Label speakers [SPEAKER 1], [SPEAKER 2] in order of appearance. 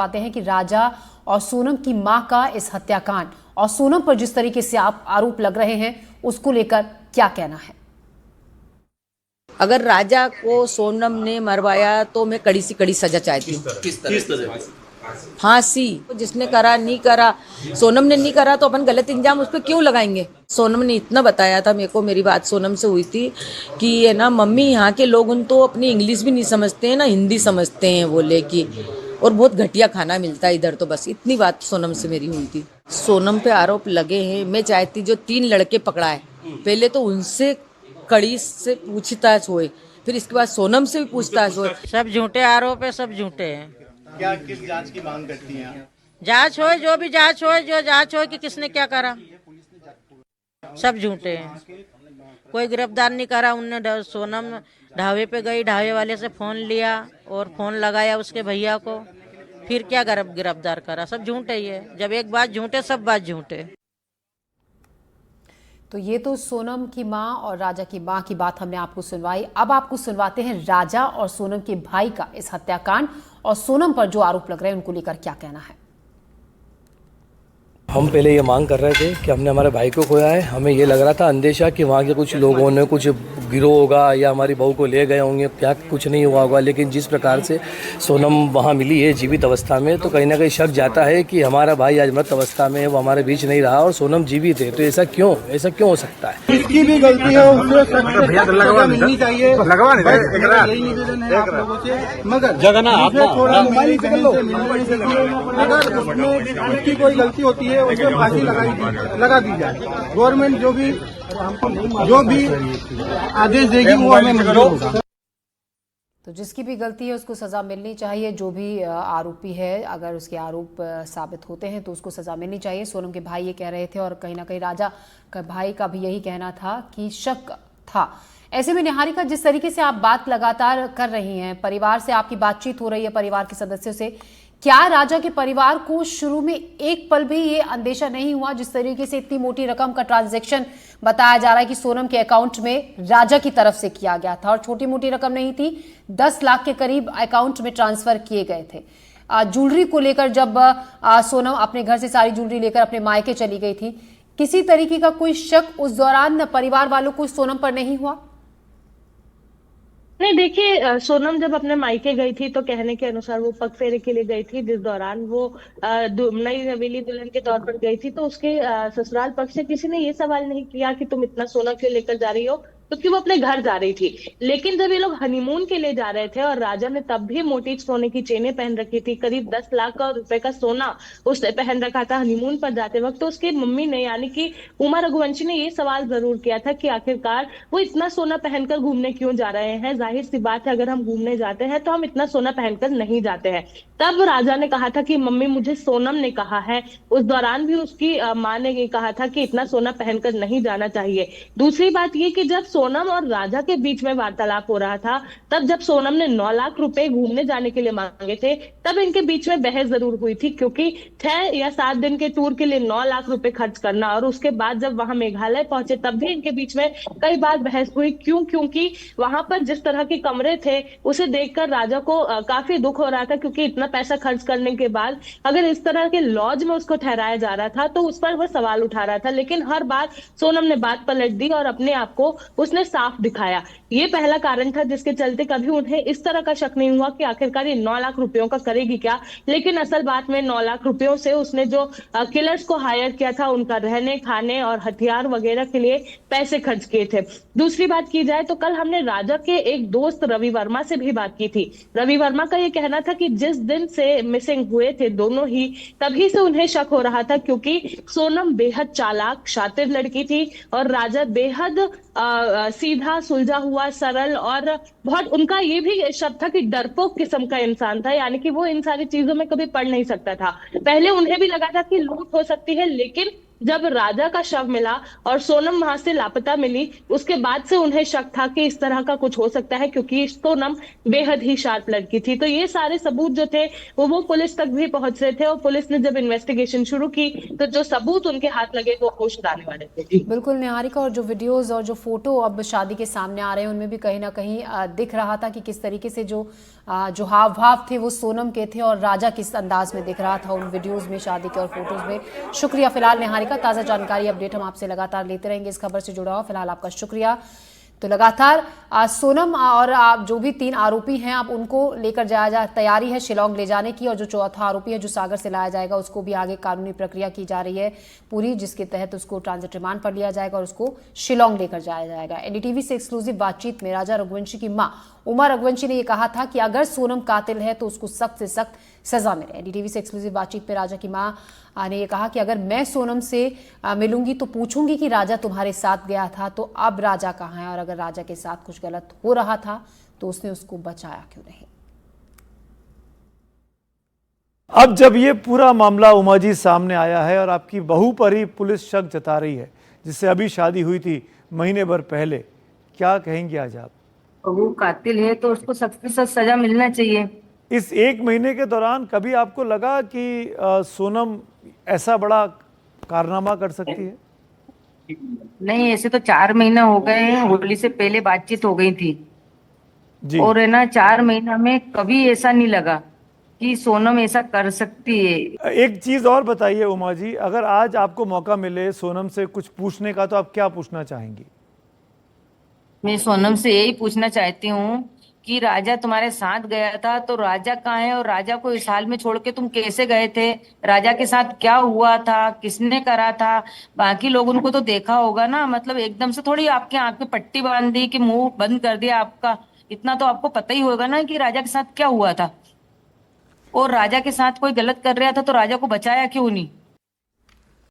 [SPEAKER 1] पाते हैं कि राजा और सोनम की मां का इस हत्याकांड और सोनम पर जिस तरीके से आप आरोप लग रहे हैं उसको लेकर क्या कहना है।
[SPEAKER 2] अगर राजा को सोनम ने मरवाया तो मैं कड़ी से कड़ी सजा चाहती हूँ।
[SPEAKER 3] किस तरह?
[SPEAKER 2] फांसी। जिसने करा नहीं करा, सोनम ने नहीं करा तो अपन गलत इंजाम उस पर क्यों लगाएंगे। सोनम ने इतना बताया था मेरे को, मेरी बात सोनम से हुई थी कि ये ना मम्मी यहाँ के लोग उन तो अपनी इंग्लिश भी नहीं समझते हैं ना हिंदी समझते हैं, बोले कि और बहुत घटिया खाना मिलता है इधर, तो बस इतनी बात सोनम से मेरी हुई थी। सोनम पे आरोप लगे हैं, मैं चाहती जो 3 लड़के पकड़ा है पहले तो उनसे कड़ी से पूछताछ होए, फिर इसके बाद सोनम से भी पूछताछ होए।
[SPEAKER 4] सब झूठे आरोप है, सब झूठे हैं।
[SPEAKER 3] क्या किस जांच की मांग करती हैं?
[SPEAKER 4] जांच हो, जो भी जांच हो, जो जांच हो कि किसने क्या करा, सब झूठे हैं। कोई गिरफ्तार नहीं करा। उनने सोनम ढाबे पे गई, ढाबे वाले से फोन लिया और फोन लगाया उसके भैया को, फिर क्या गिरफ्तार करा। सब झूठे ही है। जब एक बात झूठे सब बात झूठे।
[SPEAKER 1] तो ये तो सोनम की मां और राजा की मां की बात हमने आपको सुनवाई। अब आपको सुनवाते हैं राजा और सोनम के भाई का इस हत्याकांड और सोनम पर जो आरोप लग रहे हैं उनको लेकर क्या कहना है।
[SPEAKER 5] हम पहले ये मांग कर रहे थे कि हमने हमारे भाई को खोया है। हमें ये लग रहा था अंदेशा कि वहाँ के कुछ लोगों ने कुछ गिरोह होगा या हमारी बहू को ले गए होंगे, क्या कुछ नहीं हुआ होगा। लेकिन जिस प्रकार से सोनम वहाँ मिली है जीवित अवस्था में, तो कहीं ना कहीं शक जाता है कि हमारा भाई आज मृत अवस्था में है, वो हमारे बीच नहीं रहा और सोनम जीवित है। तो ऐसा क्यों हो सकता है।
[SPEAKER 3] इसकी भी गलती है, उसे सजा मिलनी चाहिए। यही निवेदन है आप लोगों से। मगर थोड़ा अगर उसकी कोई गलती होती है उसे फांसी लगा दी जाए। गवर्नमेंट जो भी आदेश देगी वो हमें मंजूर होगा।
[SPEAKER 1] तो जिसकी भी गलती है उसको सजा मिलनी चाहिए। जो भी आरोपी है अगर उसके आरोप साबित होते हैं तो उसको सजा मिलनी चाहिए। सोनम के भाई ये कह रहे थे और कहीं ना कहीं राजा का भाई का भी यही कहना था कि शक था। ऐसे में निहारिका, जिस तरीके से आप बात लगातार कर रही हैं, परिवार से आपकी बातचीत हो रही है, परिवार के सदस्यों से, क्या राजा के परिवार को शुरू में एक पल भी ये अंदेशा नहीं हुआ जिस तरीके से इतनी मोटी रकम का ट्रांजैक्शन बताया जा रहा है कि सोनम के अकाउंट में राजा की तरफ से किया गया था और छोटी मोटी रकम नहीं थी, 10 लाख के करीब अकाउंट में ट्रांसफर किए गए थे। ज्वेलरी को लेकर जब सोनम अपने घर से सारी ज्वेलरी लेकर अपने मायके चली गई थी, किसी तरीके का कोई शक उस दौरान परिवार वालों को सोनम पर नहीं हुआ?
[SPEAKER 6] नहीं, देखिए, सोनम जब अपने मायके गई थी तो कहने के अनुसार वो पग फेरे के लिए गई थी, जिस दौरान वो नई नवेली दुल्हन के तौर पर गई थी। तो उसके ससुराल पक्ष से किसी ने ये सवाल नहीं किया कि तुम इतना सोना क्यों लेकर जा रही हो, क्योंकि वो अपने घर जा रही थी। लेकिन जब ये लोग हनीमून के लिए जा रहे थे और राजा ने तब भी मोटी सोने की चेनें पहन रखी थी, करीब 10 लाख रुपए का सोना उसने पहन रखा था हनीमून पर जाते वक्त, तो उसकी मम्मी ने यानी कि उमा रघुवंशी ने ये सवाल जरूर किया था कि आखिरकार वो इतना सोना पहनकर घूमने क्यों जा रहे हैं। जाहिर सी बात है, अगर हम घूमने जाते हैं तो हम इतना सोना पहनकर नहीं जाते हैं। तब राजा ने कहा था कि मम्मी मुझे सोनम ने कहा है। उस दौरान भी उसकी माँ ने ये कहा था कि इतना सोना पहनकर नहीं जाना चाहिए। दूसरी बात ये कि जब सोनम और राजा के बीच में वार्तालाप हो रहा था, तब जब सोनम ने 9 लाख रुपए घूमने जाने के लिए मांगे थे, तब इनके बीच में बहस जरूर हुई थी, क्योंकि 6 या 7 दिन के टूर के लिए 9 लाख रुपए खर्च करना और उसके बाद जब वहां मेघालय पहुंचे तब भी इनके बीच में कई बार बहस हुई। क्योंकि वहां पर जिस तरह के कमरे थे उसे देखकर राजा को काफी दुख हो रहा था, क्योंकि इतना पैसा खर्च करने के बाद अगर इस तरह के लॉज में उसको ठहराया जा रहा था तो उस पर वह सवाल उठा रहा था। लेकिन हर बार सोनम ने बात पलट दी और अपने आप को उसने साफ दिखाया। ये पहला कारण था जिसके चलते कभी उन्हें इस तरह का शक नहीं हुआ कि आखिरकार ये 9 लाख रुपयों का करेगी क्या। लेकिन असल बात में 9 लाख रुपयों से उसने जो किलर्स को हायर किया था उनका रहने खाने और हथियार वगैरह के लिए पैसे खर्च किए थे। दूसरी बात की जाए तो कल हमने राजा के एक दोस्त रवि वर्मा से भी बात की थी। रवि वर्मा का ये कहना था कि जिस दिन से मिसिंग हुए थे दोनों ही, तभी से उन्हें शक हो रहा था, क्योंकि सोनम बेहद चालाक शातिर लड़की थी और राजा बेहद सीधा सुलझा हुआ सरल और बहुत, उनका ये भी शब्द था कि डरपोक किस्म का इंसान था, यानी कि वो इन सारी चीजों में कभी पड़ नहीं सकता था। पहले उन्हें भी लगा था कि लूट हो सकती है, लेकिन जब राजा का शव मिला और सोनम वहां से लापता मिली, उसके बाद से उन्हें शक था कि इस तरह का कुछ हो सकता है, क्योंकि सोनम बेहद ही शार्प लड़की थी। तो ये सारे सबूत जो थे वो पुलिस तक भी पहुंच रहे थे, और पुलिस ने जब इन्वेस्टिगेशन शुरू की तो जो सबूत उनके हाथ लगे वो होश उड़ाने वाले थे।
[SPEAKER 1] बिल्कुल निहारिका, और जो वीडियोस और जो फोटो अब शादी के सामने आ रहे हैं उनमें भी कहीं ना कहीं दिख रहा था कि किस तरीके से जो हाव भाव थे वो सोनम के थे और राजा किस अंदाज में दिख रहा था उन वीडियोस में, शादी के और फोटोज में। शुक्रिया फिलहाल निहारिका, ताज़ा जानकारी अपडेट हम आपसे लगातार लेते रहेंगे इस खबर से जुड़ा हुआ। फिलहाल आपका शुक्रिया। तो लगातार सोनम और जो भी 3 आरोपी हैं अब उनको लेकर जाया तैयारी है शिलोंग ले जाने की, और जो चौथा आरोपी है जो सागर से लाया जाएगा उसको भी आगे कानूनी प्रक्रिया की जा रही है पूरी, जिसके तहत उसको ट्रांजिट रिमांड पर लिया जाएगा और उसको शिलोंग लेकर जाया जाएगा। एनडीटीवी से एक्सक्लूसिव बातचीत में राजा रघुवंशी की मां उमा रघुवंशी ने यह कहा था कि अगर सोनम कातिल है तो उसको सख्त से सख्त सजा मिले। एनडीटीवी से एक्सक्लूसिव बातचीत में राजा की मां ने यह कहा कि अगर मैं सोनम से मिलूंगी तो पूछूंगी कि राजा तुम्हारे साथ गया था तो अब राजा कहाँ है, और अगर राजा के साथ कुछ गलत हो रहा था तो उसने उसको बचाया क्यों नहीं।
[SPEAKER 7] अब जब ये पूरा मामला उमा जी सामने आया है और आपकी बहू पर ही पुलिस शक जता रही है, जिससे अभी शादी हुई थी महीने भर पहले, क्या कहेंगे आज आप?
[SPEAKER 2] वो कातिल है तो उसको सख्त से सख्त सजा मिलना चाहिए।
[SPEAKER 7] इस 1 महीने के दौरान कभी आपको लगा कि सोनम ऐसा बड़ा कारनामा कर सकती है?
[SPEAKER 2] नहीं, ऐसे तो 4 महीना हो गए हैं, होली से पहले बातचीत हो गई थी
[SPEAKER 7] जी।
[SPEAKER 2] और है ना 4 महीना में कभी ऐसा नहीं लगा कि सोनम ऐसा कर सकती है।
[SPEAKER 7] एक चीज और बताइए उमा जी, अगर आज आपको मौका मिले सोनम से कुछ पूछने का तो आप क्या पूछना चाहेंगी?
[SPEAKER 2] मैं सोनम से यही पूछना चाहती हूँ कि राजा तुम्हारे साथ गया था तो राजा कहाँ है, और राजा को इस हाल में छोड़ के तुम कैसे गए थे? राजा के साथ क्या हुआ था, किसने करा था? बाकी लोगों को तो देखा होगा ना, मतलब एकदम से थोड़ी आपके आंख पे पट्टी बांध दी कि मुंह बंद कर दिया आपका। इतना तो आपको पता ही होगा ना कि राजा के साथ क्या हुआ था, और राजा के साथ कोई गलत कर रहा था तो राजा को बचाया क्यों नहीं?